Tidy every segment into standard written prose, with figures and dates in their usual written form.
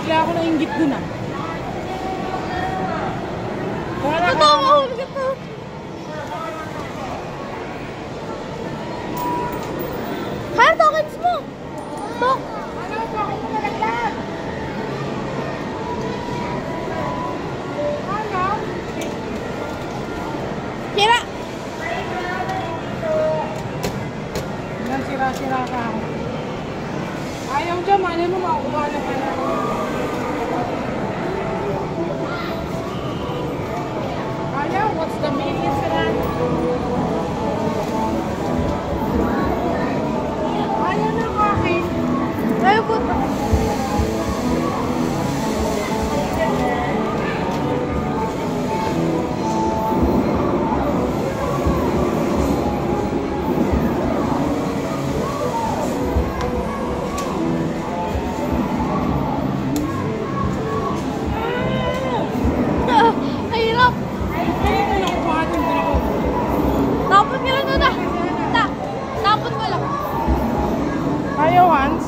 Kaya ako nainggit dun ah. Ito, mahulog ito. Kaya tokens mo. Ito. Ano, bakit mo nalaglag? Ano? Kira. Yan, sira-sira ka ako. Ayaw dyan, mali mo makukuha na pala. Ayaw, what's the meaning sa that? Ayaw na kaki. Ayaw po. Ayaw, Hans.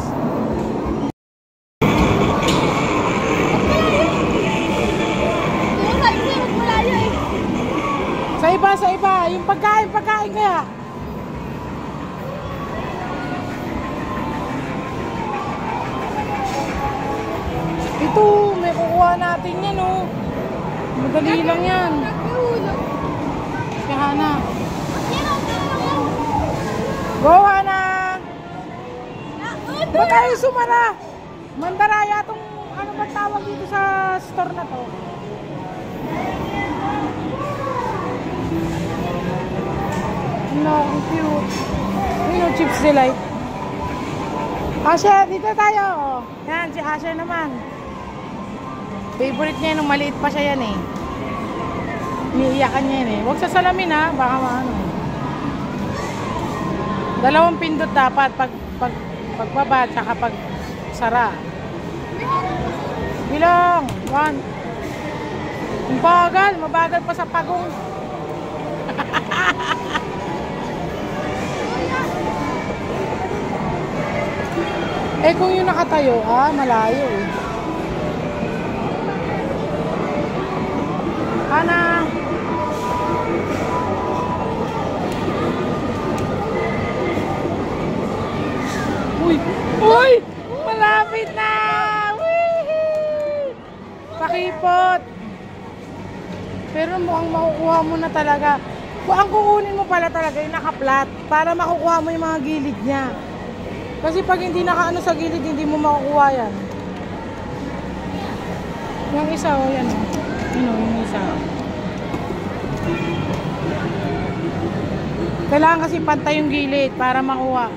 Sa iba. Yung pagkain kaya. Ito, may kukuha natin yan, oh. Madali lang yan. Si Hana. Go, Hana! Ba't tayo sumara? Mandaraya tong ano ba tawag dito sa store na to? No, cute. Yung Chips Delight. Asher, dito tayo. Oh. Yan, si Asher naman. Favorite niya nung maliit pa siya yan eh. Iniiyakan niya yan eh. Huwag sa salamin ha, baka maano. Dalawang pindot dapat pagbaba at saka pag sara. Bilang 1. Mabagal pa sa pagong. Eh kung yung nakatayo, malayo eh. Hana. Uy! Malapit na! Wee! Pakipot! Pero mukhang makukuha mo na talaga. Ang kukunin mo pala talaga yung naka-flat para makukuha mo yung mga gilid niya. Kasi pag hindi naka-ano sa gilid, hindi mo makukuha yan. Yung isa, yan o. Yung isa. Kailangan kasi pantay yung gilid para makuha.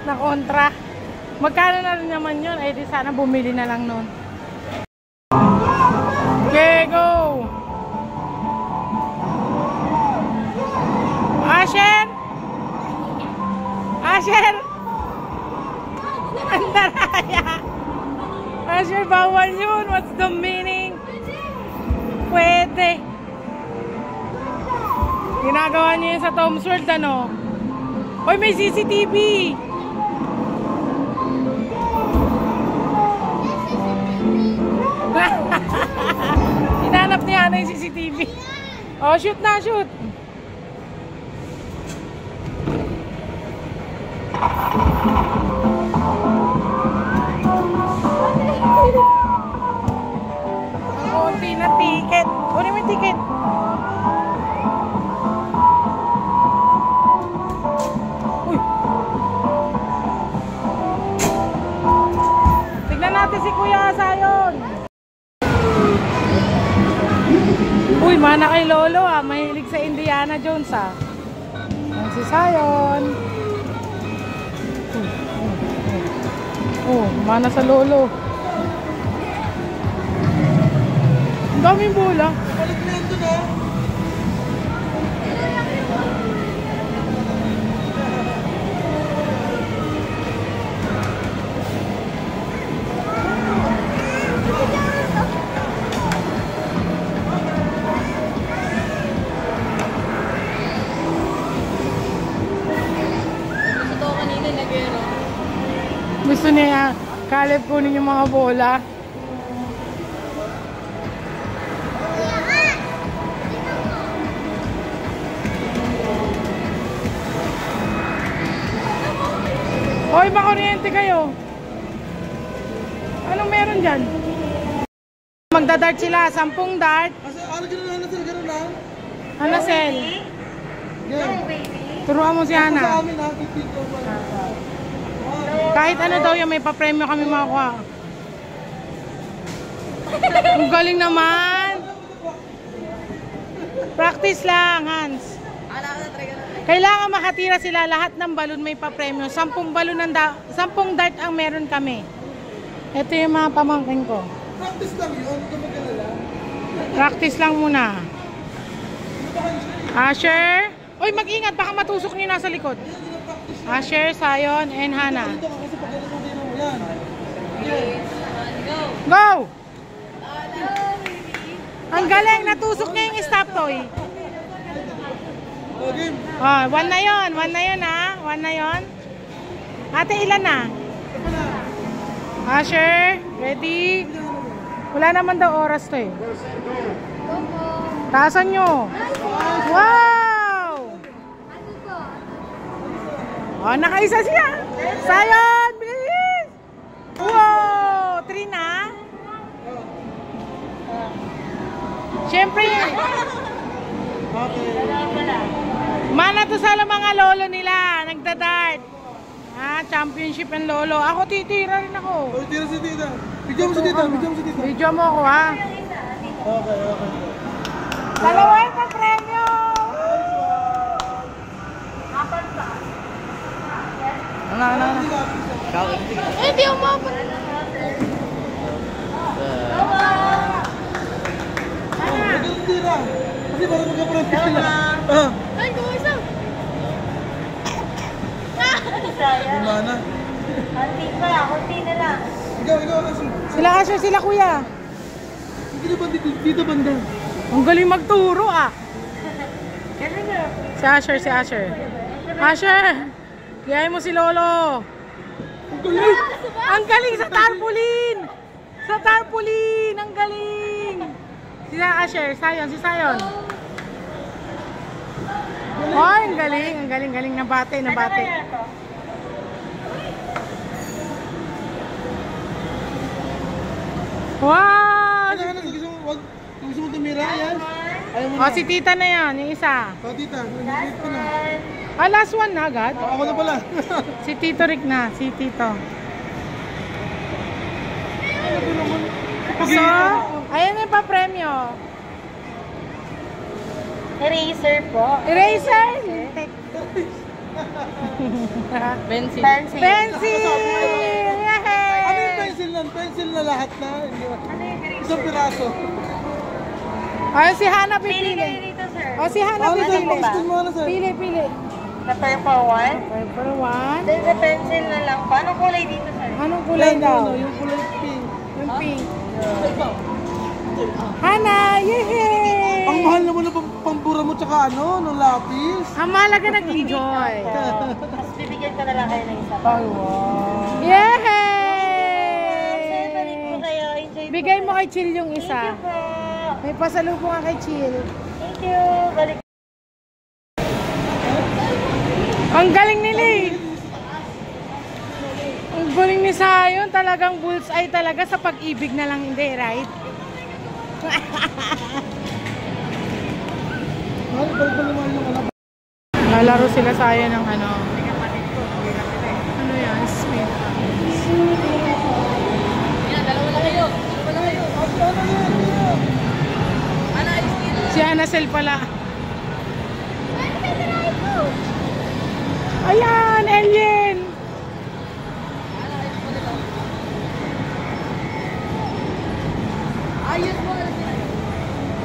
Na kontra. Magkano na rin naman yun? Eh di sana bumili na lang nun. Okay, go! Asher! Asher! Andaraya! Asher, bawal yun. What's the meaning? Pwede. Ginagawa niyo yun sa Tom's World, ano? Hoy, may CCTV! Hinanap niya na yung CCTV. Oh, shoot na, shoot! Ang konti na ticket. Kunin mo yung ticket. Uy, mana kay Lolo ah. Mahilig sa Indiana Jones ah. Yan si Sayon. Oh, mana sa Lolo. Ang daming bola. Balik na yan doon ah. Gusto niya Caleb kunin yung mga bola. Hoy, makuryente kayo. Anong meron dyan? Magdadart sila, 10 dart. Kasi ano gano'n lang? Hana Sel. Yeah. Turuan mo si Sa Hana. amin ha, 15 ko pa. Kahit ano daw yung may pa-premyo kami makuha. Ang galing naman. Practice lang, Hans. Kailangan makatira sila lahat ng balon may pa-premyo. 10 balon 10 dart ang meron kami. Ito yung mga pamangkin ko. Practice lang yun, ito mag-alala. Practice lang muna. Asher. Uy, mag-ingat. Baka matusok niyo nasa likod. Asher, Sayon, and Hana. Dito ka kasi pag ganito mo yan. Go! Ang galing. Natusok niya yung stop toy. Oh, game. Oh, 1 na yun. 1 na yun ha. 1 na yun. Ate, ilan na? Asher, ready? Wala naman daw oras to eh. Taasan nyo. Wow! Oh, nakaisa siya. Sayon, bilis! Wow! 3 na. Siyempre, mana to sa mga lolo nila. Nagdadart. Championship ang lolo. Ako titira rin ako. Oh, tira si tita. Bigyan mo si tita, bigyan mo si tita. Video mo ako ha. Okay, okay. Dalawa yung pa-premyo! Ano? Eh, di ako mapag... Magaling tira. Kasi parang magka-practice sila. Ay, kung isa! Gumana. Kunti na lang. Ikaw, Asin. Sila Asher, sila kuya. Hindi na ba dito banda? Ang galing magturo ah. Si Asher, si Asher. Asher! Gayahin mo si Lolo. Ang galing! Ang galing sa tarpaulin! Sa tarpaulin! Ang galing! Si Asher, Sayon, si Sayon. Oh, ang galing. Ang galing na bate, na bate. Wow! Ano, gusto mo tumira yan? Ayaw mo Oh, si tita na yan, yung isa. Oh, tita, nandito ko na. Ah, last one na agad. Ako na pala. Si Tito Rick na, si Tito. So, ayan yung pa-premyo. Eraser po. Eraser! Pencil. Pencil! Ano yung Yay! pencil nun? Pencil na lahat na. Isang piraso. Ay, si Hana Pili kayo pipili. dito, sir. O, si Hana Ano pipili. sir? Gusto mo ano sir? Pili, pili. Sa purple one. Purple one. Then sa pencil na lang. Paano kulay dito, sir? Anong kulay Yan, daw? ano, yung kulay pink. Yung pink. Hana, yehey! Ang mahal naman ng pambura mo tsaka ano, ng lapis. Ang mahalaga nag-enjoy. Tapos bibigyan ko na lang kayo ng isa. Ay, wow. Yehey! Sir, balik po kayo. Enjoy po. Bigay mo kay Chill yung isa. Thank you po. May pasalubong ka kay Chill. Thank you. Balik. Ang galing nila eh. Ang galing ni Sayon. Talagang bullseye talaga sa pag-ibig na lang hindi, right? Lalaro sila Sayon ng ano. Ano yan? Smith. Si Anacel pala. Ayan, alien!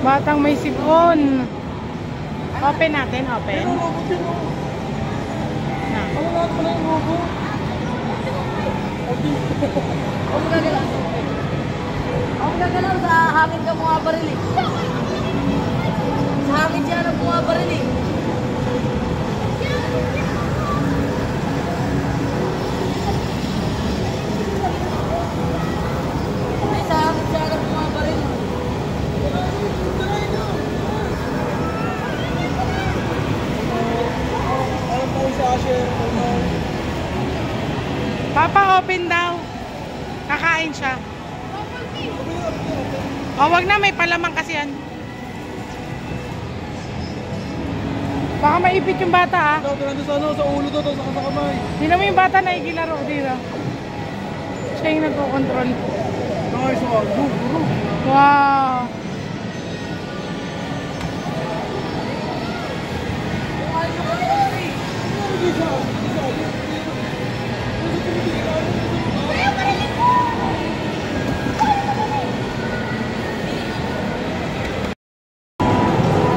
Batang may sipon. Open natin, open. Pero robot yun, oh. Na. Ang lahat pala yung robot. Ako gagalaw sa hangin ka mga baril eh. Sa hangin siya ng mga baril eh. Ay, sa hangin siya ng mga baril. Alam ko sa Asher. Papa, open daw. Kakain siya. O, wag na. May palamang kasi yan. Baka maipit yung bata, ah. Ito, nandun sa ano, sa ulo daw, sa kamay. Hindi mo yung bata nakikilaro dito. Siya yung nagko-control. Nice one. Wow.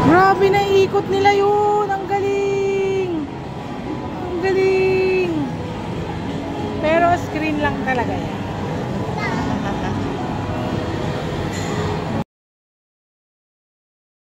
Grabe na ikot nila yun. Ang galing. Ang galing. Pero screen lang talaga yan.